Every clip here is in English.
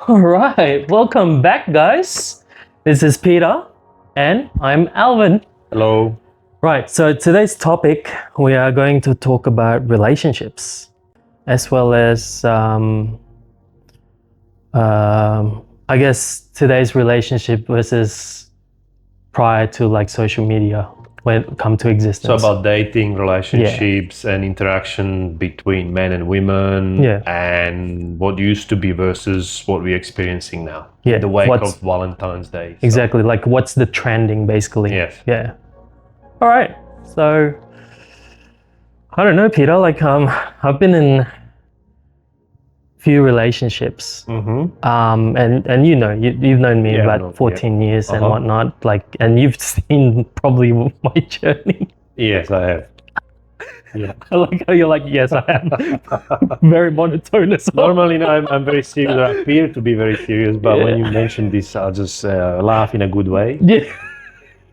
All right, welcome back, guys. This is Peter, and I'm Alvin. Hello. Right, so today's topic, we are going to talk about relationships, as well as, I guess, today's relationship versus prior to like social media when it come to existence. So about dating, relationships, and interaction between men and women, Yeah. and what used to be versus what we're experiencing now. Yeah, In the wake what's- of Valentine's Day. So- Exactly, like what's the trending basically. Yes. Yeah. All right. So I don't know, Peter, like I've been in few relationships. And you've known me Yeah, about no, 14 years and Uh-huh. whatnot, like, and you've seen probably my journey. Yes, I have. Yeah. I like how you're like, yes, I have. Very monotone as well. Normally, no, I'm very serious. I appear to be very serious, but when you mention this, I'll just laugh in a good way Yeah.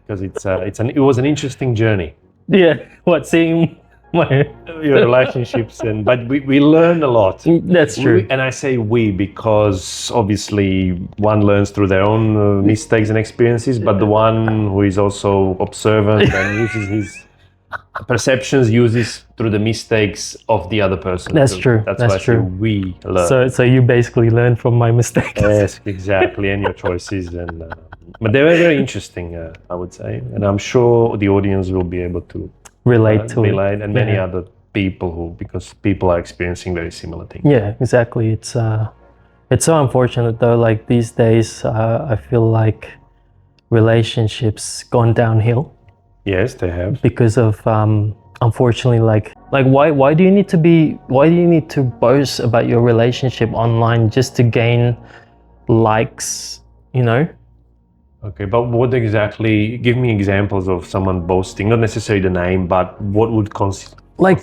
because it was an interesting journey. Yeah. What, seeing my... Your relationships, but we learn a lot. That's true. And I say we because obviously one learns through their own mistakes and experiences, but the one who is also observant and uses his perceptions uses through the mistakes of the other person. That's too. true. That's That's why true. I say we learn. So you basically learn from my mistakes. Yes, exactly, and your choices, but they were very interesting, I would say, and I'm sure the audience will be able to relate to it. and many Yeah. other people because people are experiencing very similar things. Yeah, exactly. It's so unfortunate though. Like these days, I feel like relationships gone downhill Yes, they have. because of unfortunately, like why do you need to boast about your relationship online just to gain likes? You know? Okay, but what exactly? Give me examples of someone boasting, not necessarily the name, but what would constitute. Like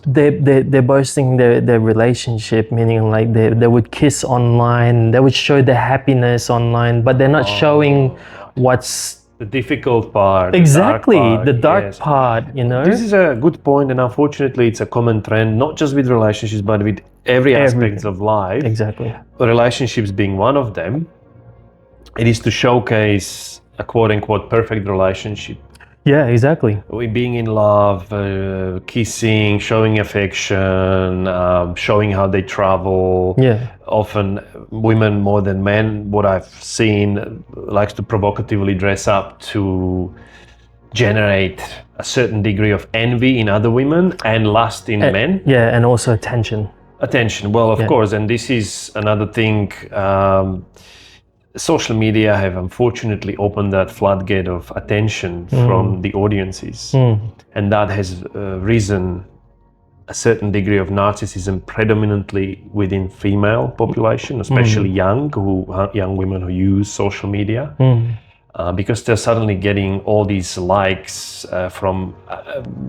they're boasting their relationship, meaning like they would kiss online, they would show their happiness online, but they're not showing what's The difficult part. exactly the dark the dark part, you know. This is a good point, and unfortunately, it's a common trend, not just with relationships, but with every aspect of life. Exactly. Relationships being one of them. It is to showcase a quote-unquote perfect relationship. Yeah, exactly. We being in love, kissing, showing affection, showing how they travel. Yeah. Often women more than men, what I've seen, likes to provocatively dress up to generate a certain degree of envy in other women and lust in men. Yeah, and also attention. Attention, well, of course, and this is another thing. Social media have unfortunately opened that floodgate of attention from the audiences, and that has risen a certain degree of narcissism predominantly within female population, especially young women who use social media. Because they're suddenly getting all these likes from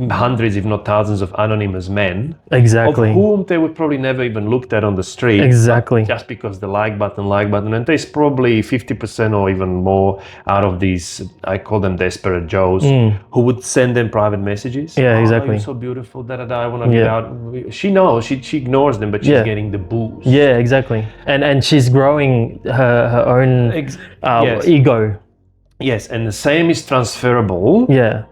hundreds, if not thousands, of anonymous men, Exactly. of whom they would probably never even looked at on the street. Exactly. Just because the like button, and there's probably 50% or even more out of these, I call them desperate Joes, who would send them private messages. Yeah, exactly. Oh, you're so beautiful, I want to get out. She knows, she ignores them, but she's getting the boost. Yeah, exactly. And she's growing her own Yes. ego. Yes, and the same is transferable Yeah.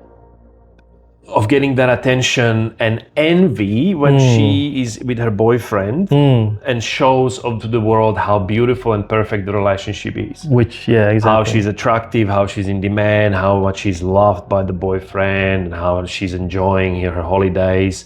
of getting that attention and envy when she is with her boyfriend and shows up to the world how beautiful and perfect the relationship is. Which, yeah, exactly. How she's attractive, how she's in demand, how much she's loved by the boyfriend, and how she's enjoying her holidays.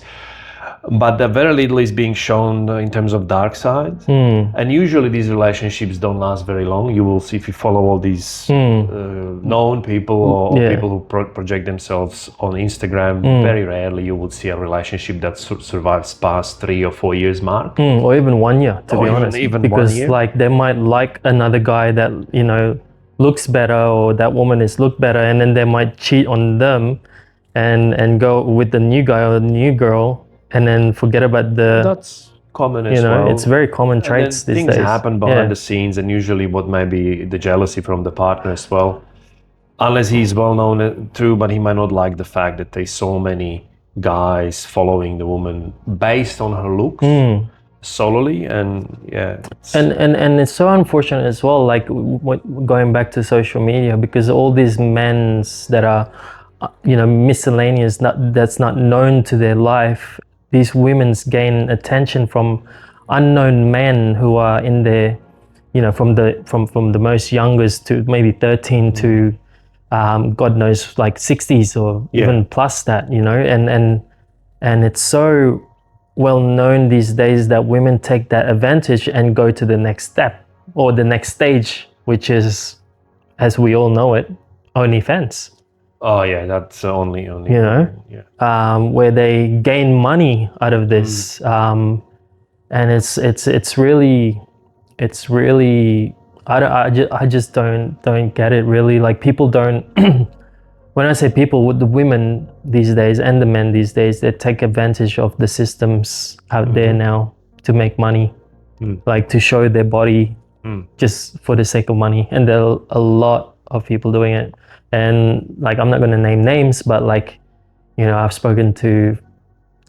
But very little is being shown in terms of dark side. And usually these relationships don't last very long. You will see if you follow all these known people or people who project themselves on Instagram, very rarely you would see a relationship that survives past 3 or 4 years mark. Or even 1 year, to be honest. Even because 1 year. like they might like another guy that, you know, looks better, or that woman is look better, and then they might cheat on them and go with the new guy or the new girl, and then forget about the... That's common as you know, well. it's very common traits these things days. happen behind the scenes, and usually what may be the jealousy from the partner as well. Unless he's well known too, but he might not like the fact that there's so many guys following the woman based on her looks. solely, and yeah, And it's so unfortunate as well, like going back to social media, because all these men's that are miscellaneous, that's not known to their life, these women's gain attention from unknown men who are in their from the most youngest to maybe 13 to God knows, like 60s or even plus that, and it's so well known these days that women take that advantage and go to the next step or the next stage, which is, as we all know it, OnlyFans. Oh yeah, that's only where they gain money out of this, and it's really I just don't get it really. Like, people don't. When I say people, with the women these days and the men these days, they take advantage of the systems out there now to make money, like to show their body just for the sake of money. And there are a lot of people doing it. And like, I'm not going to name names, but like, I've spoken to,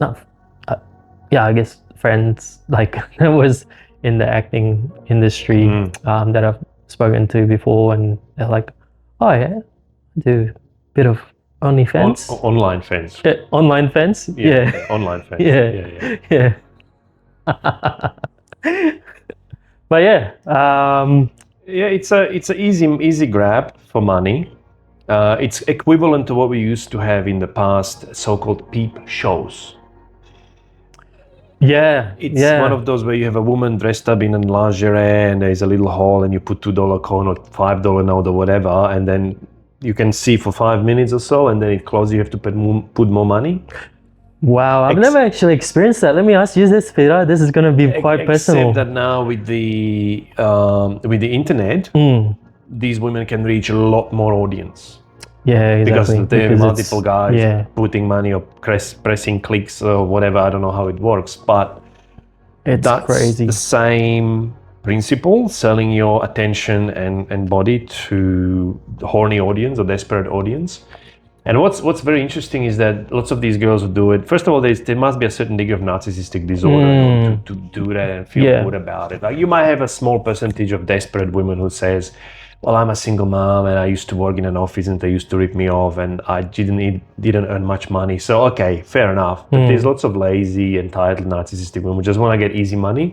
I guess friends like that was in the acting industry that I've spoken to before, and they're like, oh yeah, I do bit of OnlyFans. Online fans. Online fans? Yeah. Online fans. Yeah. But yeah. It's a easy grab for money. It's equivalent to what we used to have in the past, so-called peep shows. Yeah. It's one of those where you have a woman dressed up in a lingerie and there's a little hole and you put $2 coin or $5 note or whatever, and then you can see for 5 minutes or so, and then it closes. You have to put more money. Wow, I've never actually experienced that. Let me ask you this, Peter. This is going to be quite personal. Except that now with the internet, these women can reach a lot more audience. Yeah, exactly. Because there are multiple guys putting money or pressing clicks or whatever. I don't know how it works, but that's crazy. The same principle, selling your attention and body to the horny audience or desperate audience. And what's very interesting is that lots of these girls who do it, first of all, there must be a certain degree of narcissistic disorder to do that and feel good about it. Like, you might have a small percentage of desperate women who says, well, I'm a single mom and I used to work in an office and they used to rip me off and I didn't earn much money. So, okay, fair enough. But there's lots of lazy, entitled, narcissistic women who just want to get easy money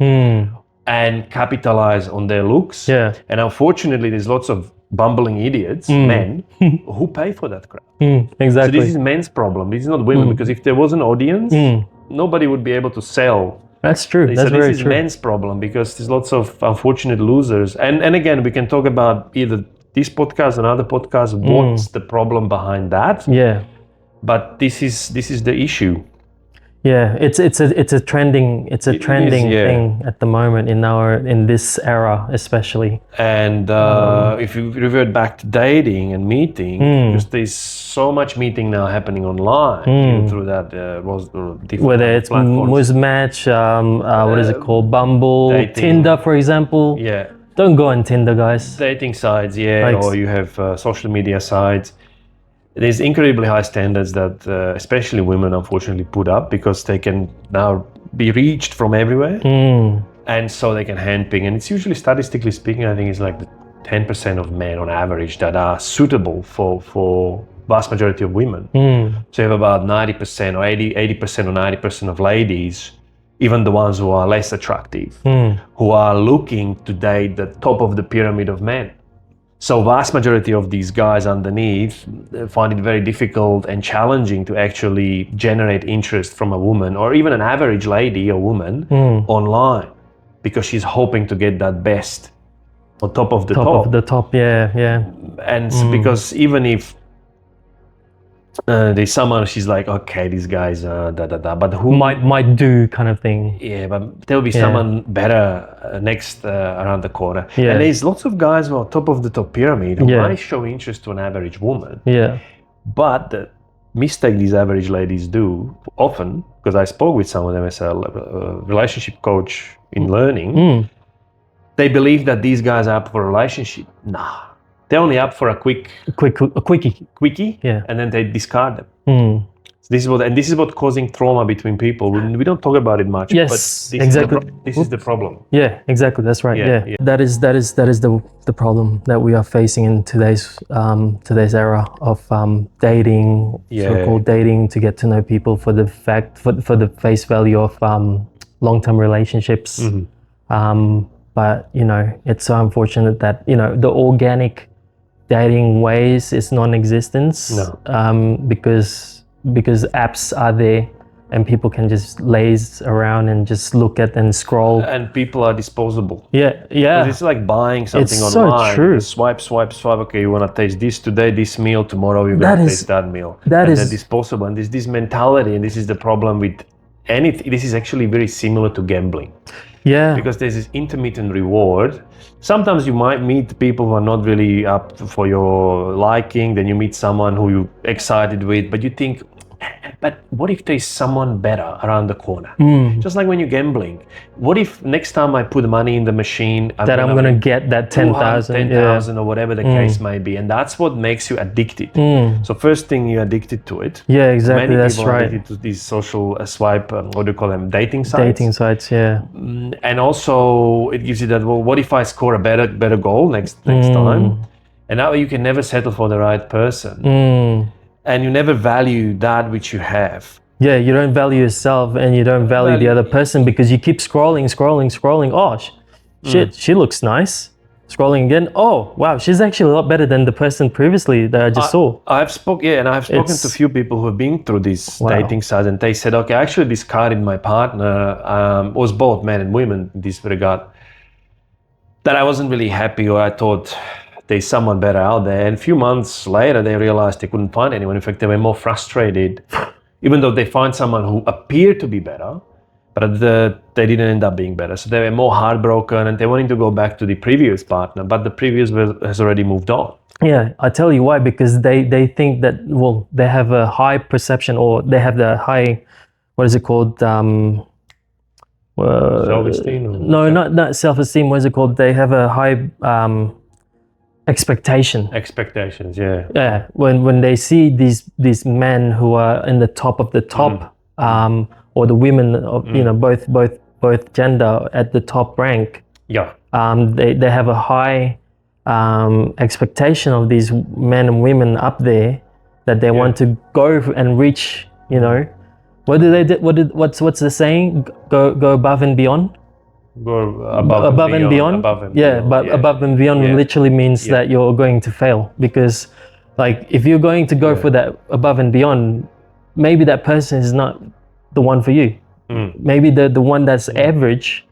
and capitalize on their looks. Yeah. And unfortunately, there's lots of bumbling idiots, men, who pay for that crap. Exactly. So this is men's problem. This is not women, because if there was an audience, nobody would be able to sell. That's true. So That's very this is men's problem, because there's lots of unfortunate losers. And again, we can talk about either this podcast or another podcast. What's the problem behind that? Yeah. But this is the issue. Yeah, it's a trending thing at the moment in this era especially. And if you revert back to dating and meeting, because there's so much meeting now happening online through that different whether it's Muzmatch, what is it called, Bumble, dating. Tinder, for example. Yeah. Don't go on Tinder, guys. Dating sites, or you have social media sites. There's incredibly high standards that especially women unfortunately put up, because they can now be reached from everywhere, and so they can handpick. And it's usually, statistically speaking, I think it's like the 10% of men on average that are suitable for vast majority of women. So you have about 90% or 80% or 90% of ladies, even the ones who are less attractive, who are looking to date the top of the pyramid of men. So vast majority of these guys underneath find it very difficult and challenging to actually generate interest from a woman, or even an average lady or woman online, because she's hoping to get that best on top of the top. Top of the top, yeah. And because even if there's someone, she's like, okay, these guys but who might do kind of thing. Yeah, but there'll be someone better next around the corner. Yeah. And there's lots of guys who are top of the top pyramid who might show interest to an average woman. Yeah. But the mistake these average ladies do often, because I spoke with some of them as a relationship coach in learning, they believe that these guys are up for a relationship. Nah. They're only up for a quickie, yeah, and then they discard them. This is what causing trauma between people. We don't talk about it much. Yes, but this exactly. This is the problem. Yeah, exactly. That's right. Yeah, Yeah, yeah. that is the problem that we are facing in today's era of dating, Yeah. so-called dating, to get to know people for the face value of long-term relationships. But it's so unfortunate that the organic dating ways is non-existent. No. Because apps are there and people can just laze around and just look at and scroll. And people are disposable. Yeah. It's like buying something It's so online. true. Swipe. Okay, you want to taste this today, this meal. Tomorrow you're That going to is- taste that meal. that and is- they're disposable. And there's this mentality, and this is the problem with anything. This is actually very similar to gambling. Yeah. Because there's this intermittent reward. Sometimes you might meet people who are not really up for your liking. Then you meet someone who you're excited with, but you think, but what if there's someone better around the corner? Just like when you're gambling. What if next time I put money in the machine, I'm gonna get that 10,000. 10,000 or whatever the case may be. And that's what makes you addicted. So first thing, you're addicted to it. Yeah, exactly. Many That's people are right. addicted to these social swipe, what do you call them, dating sites. Dating sites. Yeah. And also it gives you that, well, what if I score a better goal next time? And now you can never settle for the right person. And you never value that which you have. Yeah, you don't value yourself and you don't value the other person because you keep scrolling. Oh, shit, she looks nice. Scrolling again. Oh, wow, she's actually a lot better than the person previously that I just saw. I've spoken to a few people who have been through these dating sites, and they said, okay, I actually discarded my partner, was both men and women in this regard, that I wasn't really happy, or I thought there's someone better out there. And a few months later, they realized they couldn't find anyone. In fact, they were more frustrated, even though they find someone who appeared to be better, but they didn't end up being better. So they were more heartbroken and they wanted to go back to the previous partner, but the previous has already moved on. Yeah, I tell you why, because they think that, well, they have a high perception, or they have the high, what is it called? Self-esteem? No, not self-esteem. What is it called? They have a high Expectations, yeah. Yeah, when they see these men who are in the top of the top, or the women of both gender at the top rank, Yeah. they have a high expectation of these men and women up there, that they want to go and reach. What do they do? What's the saying? Go above and beyond. Go above and beyond. Above and beyond literally means that you're going to fail, because like if you're going to go for that above and beyond, maybe that person is not the one for you. Maybe the one that's average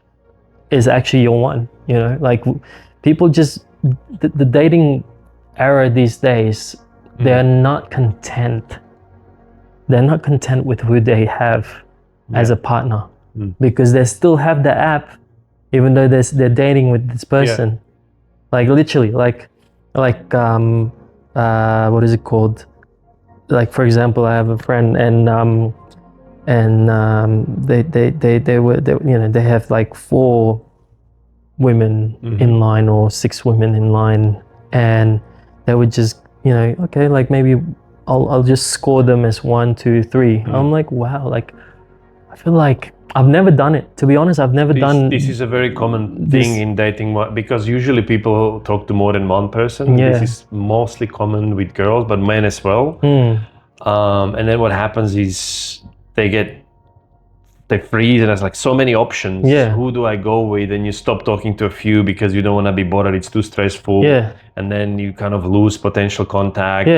is actually your one. Like people just the dating era these days, they're not content. They're not content with who they have as a partner, because they still have the app, even though they're dating with this person. Like literally, like what is it called? Like, for example, I have a friend, and they have like 4 women in line, or 6 women in line, and they would just okay, like maybe I'll just score them as 1, 2, 3. I'm like, wow, like I feel like I've never done it. To be honest, I've never done. This is a very common thing in dating, because usually people talk to more than one person. Yeah. This is mostly common with girls, but men as well. And then what happens is they freeze, and there's like so many options. Who do I go with? And you stop talking to a few because you don't want to be bothered. It's too stressful. And then you kind of lose potential contact,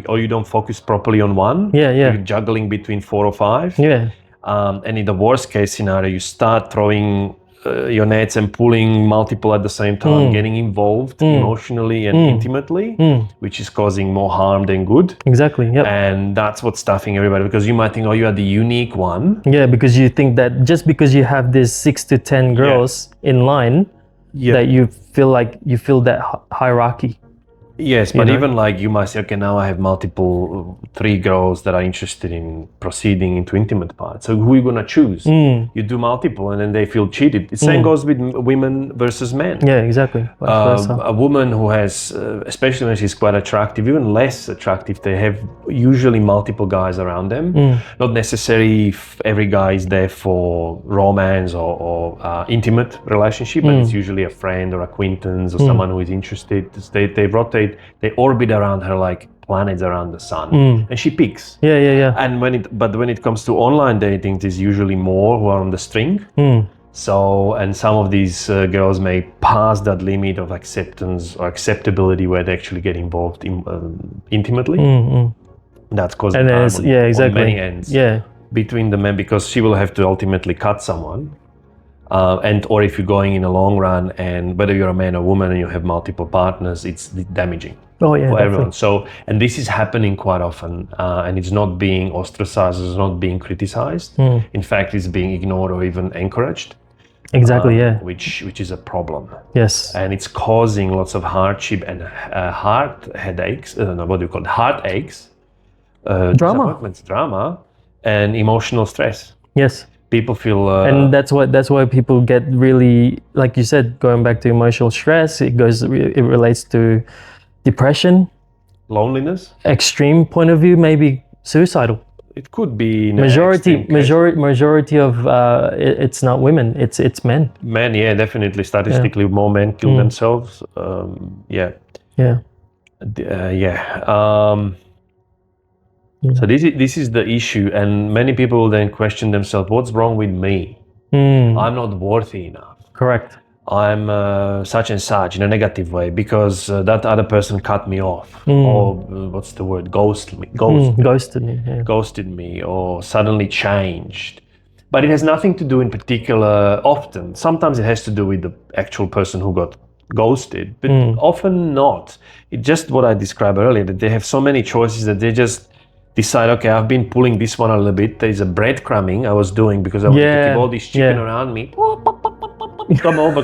or you don't focus properly on one. You're juggling between 4 or 5. And in the worst case scenario, you start throwing your nets and pulling multiple at the same time, getting involved emotionally and intimately, which is causing more harm than good. Exactly. Yep. And that's what's stuffing everybody, because you might think, oh, you are the unique one. Yeah, because you think that just because you have these 6 to 10 girls in line, that you feel that hierarchy. Yes, but know? even like you might say, okay, now I have multiple, 3 girls that are interested in proceeding into intimate parts. So who are you gonna choose? You do multiple, and then they feel cheated. The same goes with women versus men. Yeah, exactly. Vice versa. A woman who has, especially when she's quite attractive, even less attractive, they have usually multiple guys around them. Not necessarily every guy is there for romance or intimate relationship, but it's usually a friend or acquaintance or someone who is interested. They rotate, they orbit around her like planets around the sun, and she picks. Yeah. And when it comes to online dating, there's usually more who are on the string. So, and some of these girls may pass that limit of acceptance or acceptability where they actually get involved intimately. That's causing And then harm it's, yeah, exactly. on many ends Yeah. between the men, because she will have to ultimately cut someone. Or if you're going in a long run, and whether you're a man or woman and you have multiple partners, it's damaging Oh yeah, for definitely. everyone. So, and this is happening quite often, and it's not being ostracized, it's not being criticized. In fact, it's being ignored or even encouraged. Exactly. Yeah. Which is a problem, Yes. and it's causing lots of hardship and heart headaches. What do you call it? Heartaches, Drama. disappointments, drama, and emotional stress. Yes. People feel And that's why people get really, like you said, going back to emotional stress. It relates to depression, loneliness. extreme point of view, maybe suicidal. It could be in Majority of it's not women, it's men. Men, yeah, definitely. Statistically, more men kill themselves. Yeah. So this is the issue, and many people will then question themselves: what's wrong with me? I'm not worthy enough. Correct. I'm such and such in a negative way because that other person cut me off, or what's the word? Ghosted me, Yeah. ghosted me, or suddenly changed. But it has nothing to do in particular. Often, sometimes it has to do with the actual person who got ghosted, but often not. It's just what I described earlier, that they have so many choices that they just decide, okay, I've been pulling this one a little bit. There's a breadcrumbing I was doing because I wanted to keep all this chicken around me. Come over.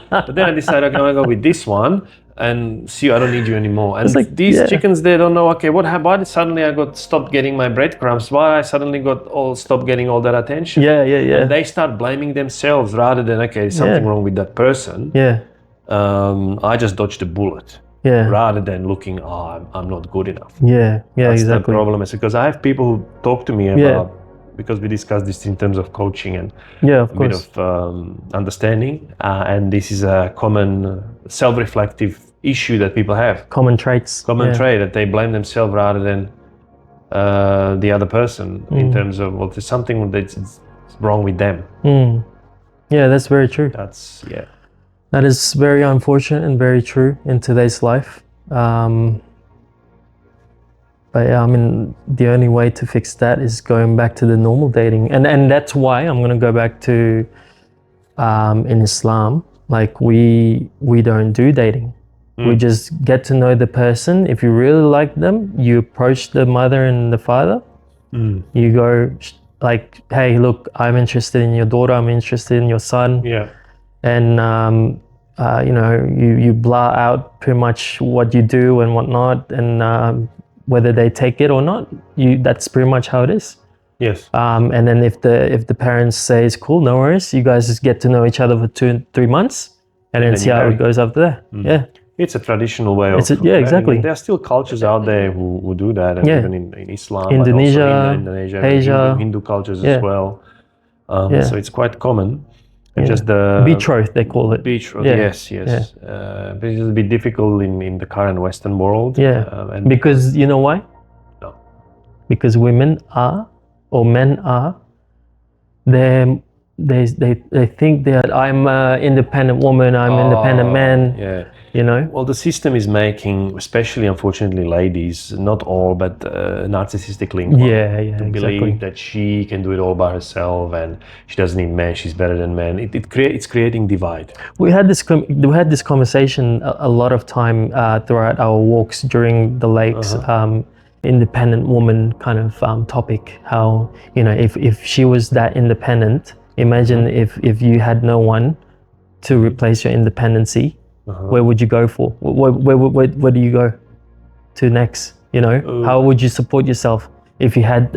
But then I decided, okay, I'm gonna go with this one and see, I don't need you anymore. And like, these chickens, they don't know, okay, why did suddenly I got stopped getting my breadcrumbs? Why I suddenly stopped getting all that attention? Yeah. And they start blaming themselves rather than, okay, there's something wrong with that person. Yeah. I just dodged a bullet. Yeah. Rather than looking, I'm not good enough. Yeah. That's Exactly. the problem. Because I have people who talk to me about, because we discussed this in terms of coaching and of a bit of understanding, and this is a common self-reflective issue that people have. Common traits. Trait that they blame themselves rather than the other person in terms of, well, there's something that's wrong with them. Yeah, that's very true. That is very unfortunate and very true in today's life. But yeah, I mean, the only way to fix that is going back to the normal dating. And that's why I'm going to go back to, in Islam, like we don't do dating. We just get to know the person. If you really like them, you approach the mother and the father. You go like, hey, look, I'm interested in your daughter. I'm interested in your son. Yeah. And you blah out pretty much what you do and whatnot, and whether they take it or not, that's pretty much how it is. Yes. And then if the parents say it's cool, no worries, you guys just get to know each other for 2-3 months, and then see how it goes after that. Yeah. It's a traditional way of exactly. There are still cultures out there who do that, and even in Islam, Indonesia, but also in Indonesia, Asia, Hindu cultures as well. So it's quite common. Just the betrothed, they call it. Betrothed, yes. But it's a bit difficult in the current Western world. Because you know why? No. Because men are, they think that I'm an independent woman, I'm an independent man. Yeah. You know? Well, the system is making, especially unfortunately ladies, not all, but narcissistically inclined to believe that she can do it all by herself and she doesn't need men, she's better than men. It's creating divide. We had this conversation a lot of time throughout our walks during the lakes. Independent woman kind of topic. How, if she was that independent, imagine if you had no one to replace your independency. where would you go for? Where do you go to next? You know, how would you support yourself if you had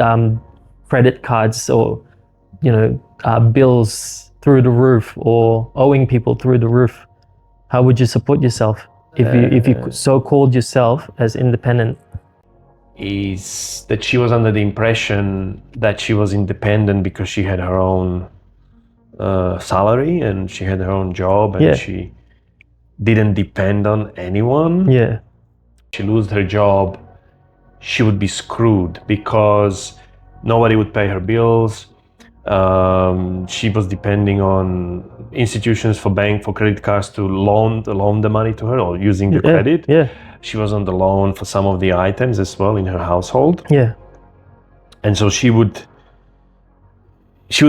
credit cards or, you know, bills through the roof or owing people through the roof? How would you support yourself if you so called yourself as independent? Is that she was under the impression that she was independent because she had her own salary and she had her own job and she didn't depend on anyone. Yeah. She lost her job, she would be screwed because nobody would pay her bills. She was depending on institutions for credit cards to loan the money to her or using the credit. Yeah. She was on the loan for some of the items as well in her household. Yeah. And so she would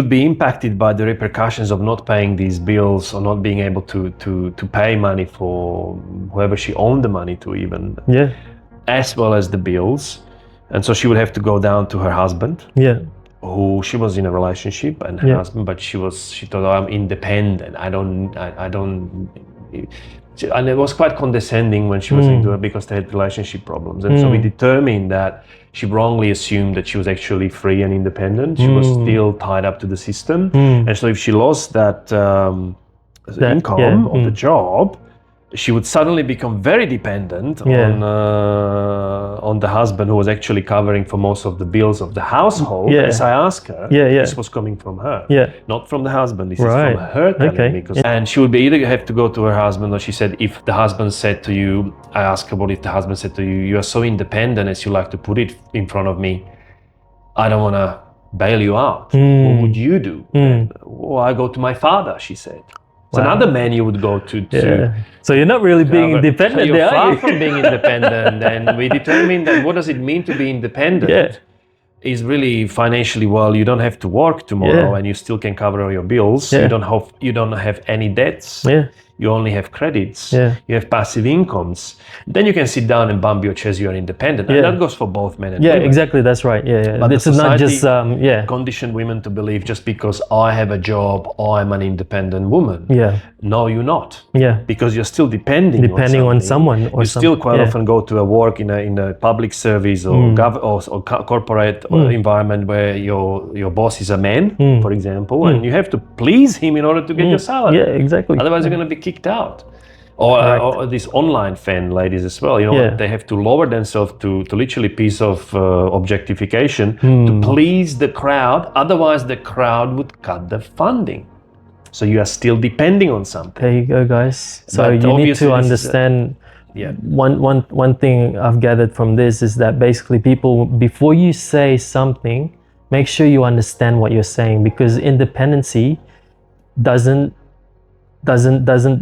be impacted by the repercussions of not paying these bills or not being able to pay money for whoever she owned the money to even. Yeah. As well as the bills. And so she would have to go down to her husband. Yeah. Who she was in a relationship and her husband, but she thought, oh, I'm independent. I don't. And it was quite condescending when she was into it because they had relationship problems. And so we determined that she wrongly assumed that she was actually free and independent. She was still tied up to the system. And so if she lost that income of the job, she would suddenly become very dependent on the husband who was actually covering for most of the bills of the household. As I asked her, this was coming from her, not from the husband. This is from her telling me. And she would either have to go to her husband, or she said, if the husband said to you, I asked her, what if the husband said to you, you are so independent as you like to put it in front of me, I don't want to bail you out. What would you do? Well, I go to my father, she said. It's another man you would go to. So you're not really being independent. You're far from being independent. And we determined that what does it mean to be independent is really financially well. You don't have to work tomorrow, and you still can cover all your bills. You don't have any debts. You only have credits. You have passive incomes. Then you can sit down and bump your chest. You are independent, and that goes for both men and women. Exactly. That's right. But this is not just condition women to believe just because I have a job, I'm an independent woman. No, you're not. Because you're still depending on someone. Or you still quite often go to a work in a public service or corporate environment where your boss is a man, for example, and you have to please him in order to get your salary. Exactly. Otherwise, you're going to be kicked out. Or these online fan ladies as well, they have to lower themselves to literally piece of objectification to please the crowd. Otherwise, the crowd would cut the funding. So you are still depending on something. There you go, guys. So you need to understand. One thing I've gathered from this is that basically people, before you say something, make sure you understand what you're saying, because independency doesn't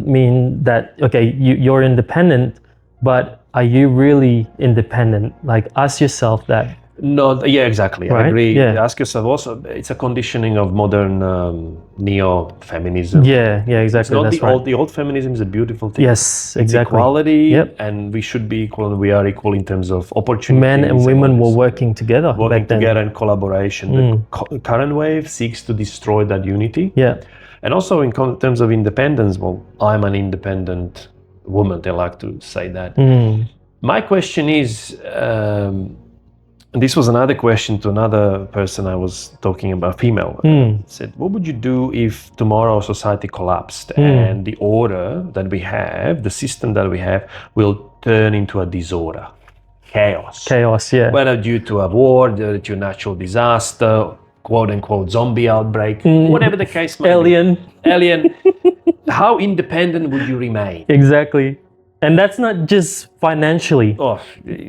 mean that, okay, you're independent, but are you really independent? Like, ask yourself that. No, exactly. Right? I agree. Ask yourself also, it's a conditioning of modern neo-feminism. Exactly. It's not the old feminism is a beautiful thing. Yes, it's exactly. Equality, and we should be equal, and we are equal in terms of opportunities. Men and women were working together. Working together in collaboration. The current wave seeks to destroy that unity. And also in terms of independence, well, I'm an independent woman. They like to say that. My question is, this was another question to another person I was talking about, female. Said, what would you do if tomorrow society collapsed and the order that we have, the system that we have, will turn into a disorder, chaos? Whether due to a war, due to a natural disaster, quote unquote zombie outbreak, whatever the case may be. Alien. How independent would you remain? Exactly. And that's not just financially.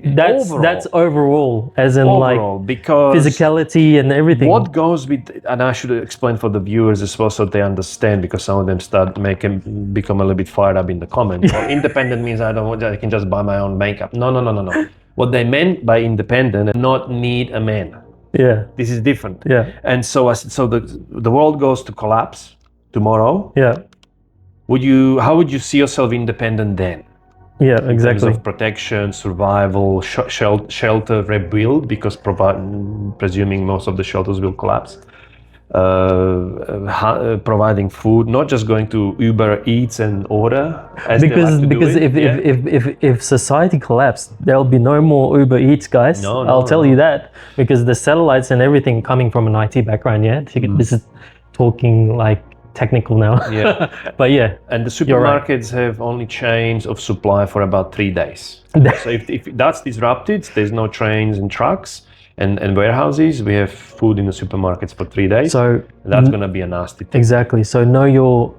That's overall, as in because physicality and everything. What goes with, and I should explain for the viewers as well so they understand, because some of them become a little bit fired up in the comments. Independent means I can just buy my own makeup. No. What they meant by independent, not need a man. This is different. And so the world goes to collapse tomorrow. How would you see yourself independent then? Exactly. In terms of protection, survival, shelter, rebuild, because presuming most of the shelters will collapse. providing food, not just going to Uber Eats and order. As Because they like to do because it. if society collapsed, there'll be no more Uber Eats, guys. No, I'll tell no. you that, because the satellites and everything coming from an IT background. Yeah, this is talking like technical now. Yeah. But yeah, And the You're right. supermarkets have only chains of supply for about 3 days. So if that's disrupted, there's no trains and trucks and warehouses. We have food in the supermarkets for 3 days. so That's going to be a nasty thing. exactly. So know your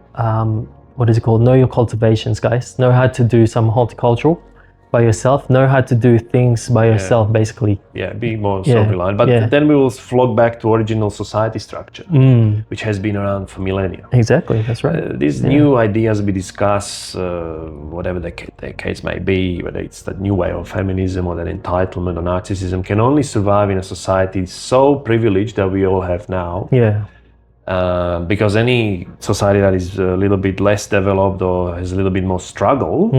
what is it called? Know your cultivations, guys. Know how to do some horticultural by yourself. Know how to do things by yourself, basically. Yeah, be more Yeah, self-reliant. But yeah. then we will flock back to original society structure, which has been around for millennia. Exactly. That's right. These new ideas we discuss, whatever the case may be, whether it's that new way of feminism or that entitlement or narcissism, can only survive in a society so privileged that we all have now. Yeah. Because any society that is a little bit less developed or has a little bit more struggle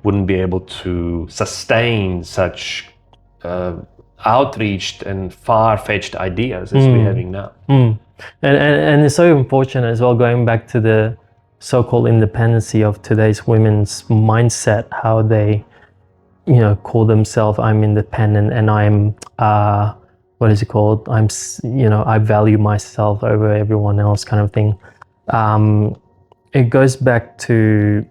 wouldn't be able to sustain such outreached and far-fetched ideas as we're having now. And it's so unfortunate as well, going back to the so-called independency of today's women's mindset, how they, call themselves, I'm independent and I'm, what is it called? I value myself over everyone else, kind of thing. It goes back to,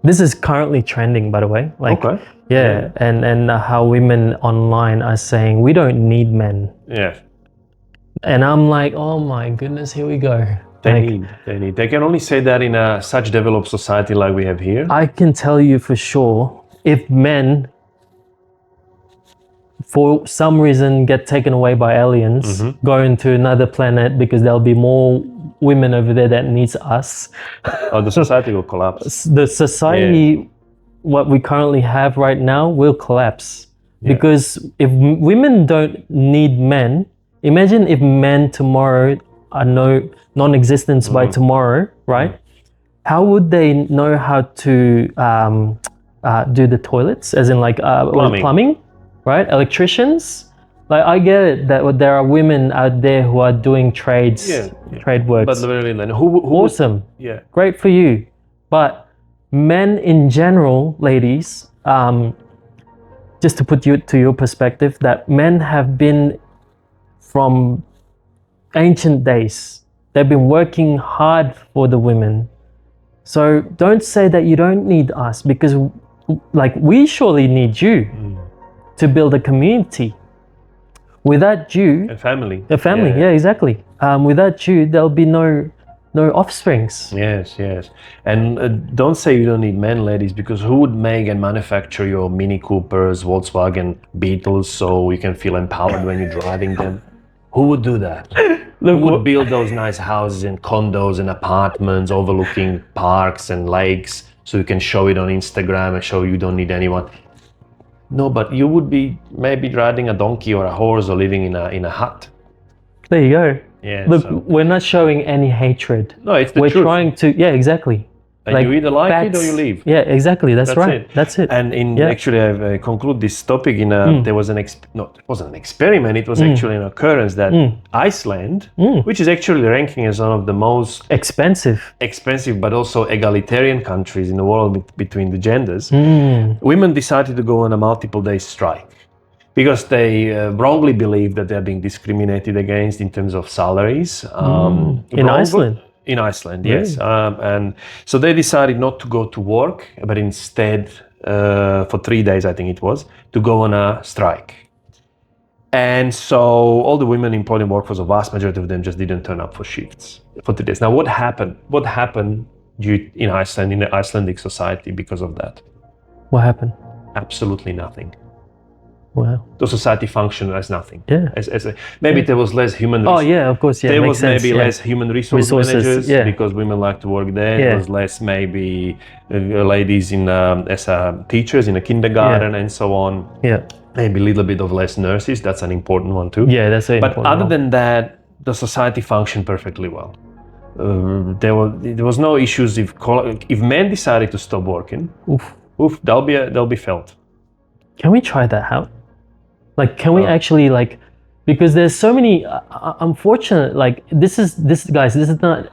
this is currently trending, by the way. Okay. Yeah, and how women online are saying, we don't need men. Yeah. And I'm like, oh my goodness, here we go. They need. They can only say that in a such developed society like we have here. I can tell you for sure, if men, for some reason, get taken away by aliens, go into another planet because there'll be more women over there that needs us. Oh, the society will collapse. The society, what we currently have right now, will collapse. Because if women don't need men, imagine if men tomorrow are non-existent by tomorrow, right? How would they know how to do the toilets, as in plumbing, right? Electricians. Like, I get it that there are women out there who are doing trade works. But really, then who Awesome. Yeah. Great for you. But men in general, ladies, just to put you to your perspective, that men have been from ancient days. They've been working hard for the women. So don't say that you don't need us, because we surely need you to build a community. Without you, A family. yeah, exactly. Without you, there'll be no offsprings. Yes. And don't say you don't need men, ladies, because who would make and manufacture your Mini Coopers, Volkswagen, Beetles, so you can feel empowered when you're driving them? Who would do that? Who would build those nice houses and condos and apartments overlooking parks and lakes so you can show it on Instagram and show you don't need anyone? No, but you would be maybe riding a donkey or a horse or living in a hut. There you go. Yeah. Look, we're not showing any hatred. No, it's the We're truth. trying to, exactly. And you either like it or you leave. Yeah, exactly. That's right. it. That's it. And actually, I conclude this topic in there was it wasn't an experiment. It was actually an occurrence that Iceland, which is actually ranking as one of the most expensive, but also egalitarian countries in the world between the genders, women decided to go on a multiple-day strike because they wrongly believe that they're being discriminated against in terms of salaries. In Iceland. In Iceland, yes. And so they decided not to go to work, but instead, for 3 days, I think it was, to go on a strike. And so all the women employed in workforce, a vast majority of them just didn't turn up for shifts for 3 days. Now, what happened? What happened in Iceland, in the Icelandic society because of that? What happened? Absolutely nothing. Wow. The society functioned as nothing. Yeah. Maybe there was less human. Oh yeah, of course. Yeah. There makes was sense, maybe less human resources managers because women like to work there. There was less maybe ladies as teachers in a kindergarten and so on. Yeah. Maybe a little bit of less nurses. That's an important one too. Yeah, that's an important one. But other than that, the society functioned perfectly well. There was no issues if men decided to stop working. They'll be felt. Can we try that out? Can we actually because there's so many unfortunate, like this is not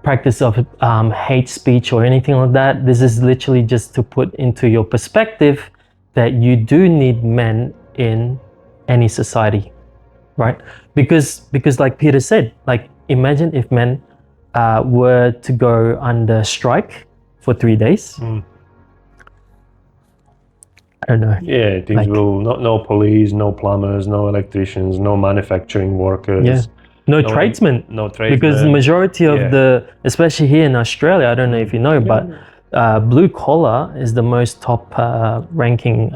practice of hate speech or anything like that. This is literally just to put into your perspective that you do need men in any society, right? Because like Peter said, like imagine if men were to go under strike for 3 days. I don't know. Yeah, things Like- will no police, no plumbers, no electricians, no manufacturing workers. Yeah. No tradesmen. No tradesmen. Because the majority of Yeah. especially here in Australia, I don't know if you know, but blue collar is the most top ranking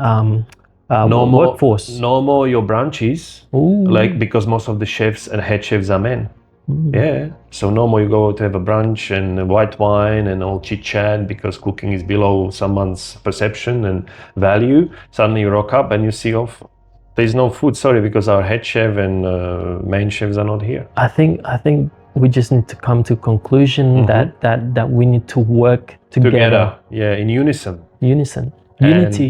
workforce. No more your branches, Ooh. like because most of the chefs and head chefs are men. Yeah, so no more you go to have a brunch and white wine and all chit chat because cooking is below someone's perception and value. Suddenly you rock up and you see there's no food. Sorry, because our head chef and main chefs are not here. I think we just need to come to conclusion that we need to work together. Yeah, in unison. Unity.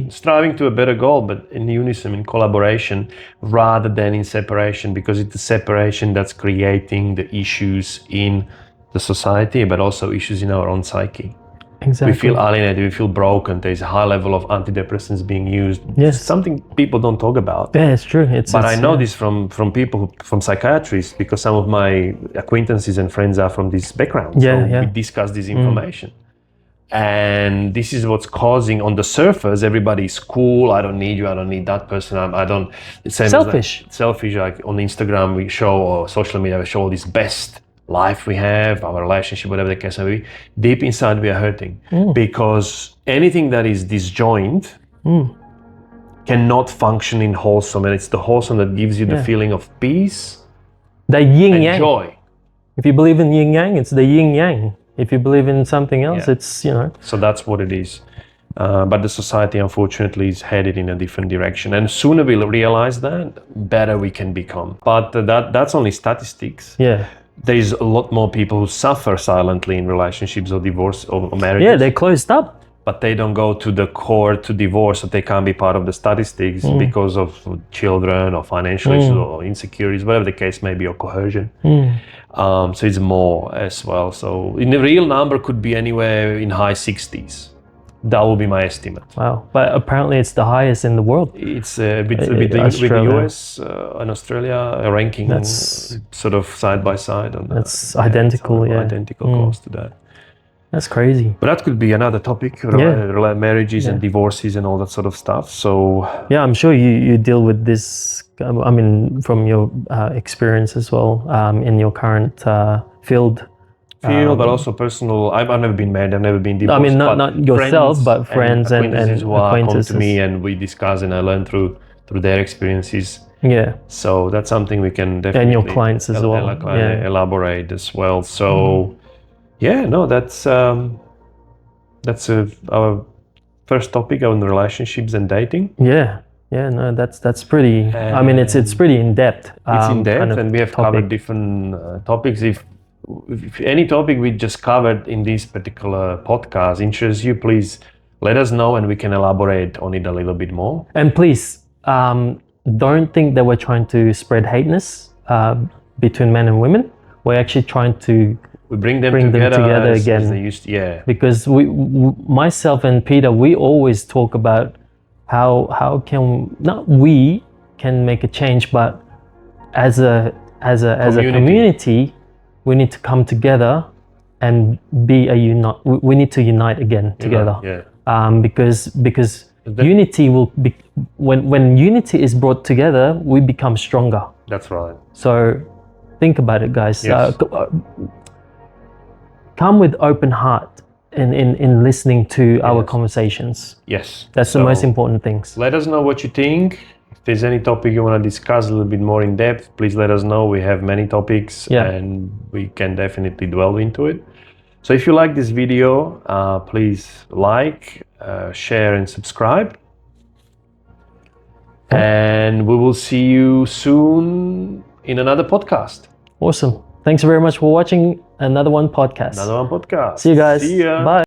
And striving to a better goal, but in unison, in collaboration, rather than in separation, because it's the separation that's creating the issues in the society, but also issues in our own psyche. Exactly. We feel alienated, we feel broken. There's a high level of antidepressants being used. Yes. Something people don't talk about. Yeah, it's true. But I know this from people, from psychiatrists, because some of my acquaintances and friends are from this background. Yeah, so we discuss this information. And this is what's causing, on the surface, everybody's cool. I don't need you. I don't need that person. I don't. Same Selfish. Selfish. Like on Instagram, we show, or social media, we show all this best life we have, our relationship, whatever the case may be. Deep inside, we are hurting because anything that is disjoint cannot function in wholesome, and it's the wholesome that gives you the feeling of peace, The yin and yang. joy. If you believe in yin yang, it's the yin yang. If you believe in something else, it's, you know. So that's what it is. But the society, unfortunately, is headed in a different direction. And sooner we'll realize that, better we can become. But that's only statistics. Yeah. There's a lot more people who suffer silently in relationships or divorce or marriages. Yeah, they're closed up. But they don't go to the court to divorce, so they can't be part of the statistics because of children or financial issues or insecurities, whatever the case may be, or coercion. So it's more as well. So in the real number could be anywhere in high 60s. That will be my estimate. Wow. But apparently it's the highest in the world. It's with the US and Australia ranking sort of side by side. That's identical, Identical close to that. That's crazy. But that could be another topic, marriages and divorces and all that sort of stuff. So yeah, I'm sure you deal with this, I mean, from your experience as well, in your current field. But also personal. I've never been married. I've never been divorced. I mean, not yourself, but friends and acquaintances come to me, and we discuss, and I learn through their experiences. Yeah. So that's something we can definitely, and your clients as well, elaborate as well. So that's our first topic on relationships and dating. Yeah. No, that's pretty. I mean, it's pretty in depth. It's in depth, kind of and we have covered different topics. If any topic we just covered in this particular podcast interests you, please let us know, and we can elaborate on it a little bit more. And please don't think that we're trying to spread hateness between men and women. We're actually trying to bring them together again. As they used to, Because myself and Peter, we always talk about how can not we can make a change, but as a community, we need to come together and be we need to unite again together. Because unity will be, when unity is brought together, we become stronger. That's right. So think about it, guys. Yes. Come with open heart in listening to our conversations. Yes. That's the most important things. Let us know what you think. If there's any topic you want to discuss a little bit more in depth, please let us know. We have many topics and we can definitely delve into it. So if you like this video, please like, share and subscribe. And we will see you soon in another podcast. Awesome. Thanks very much for watching Another One podcast. Another One podcast. See you guys. See ya. Bye.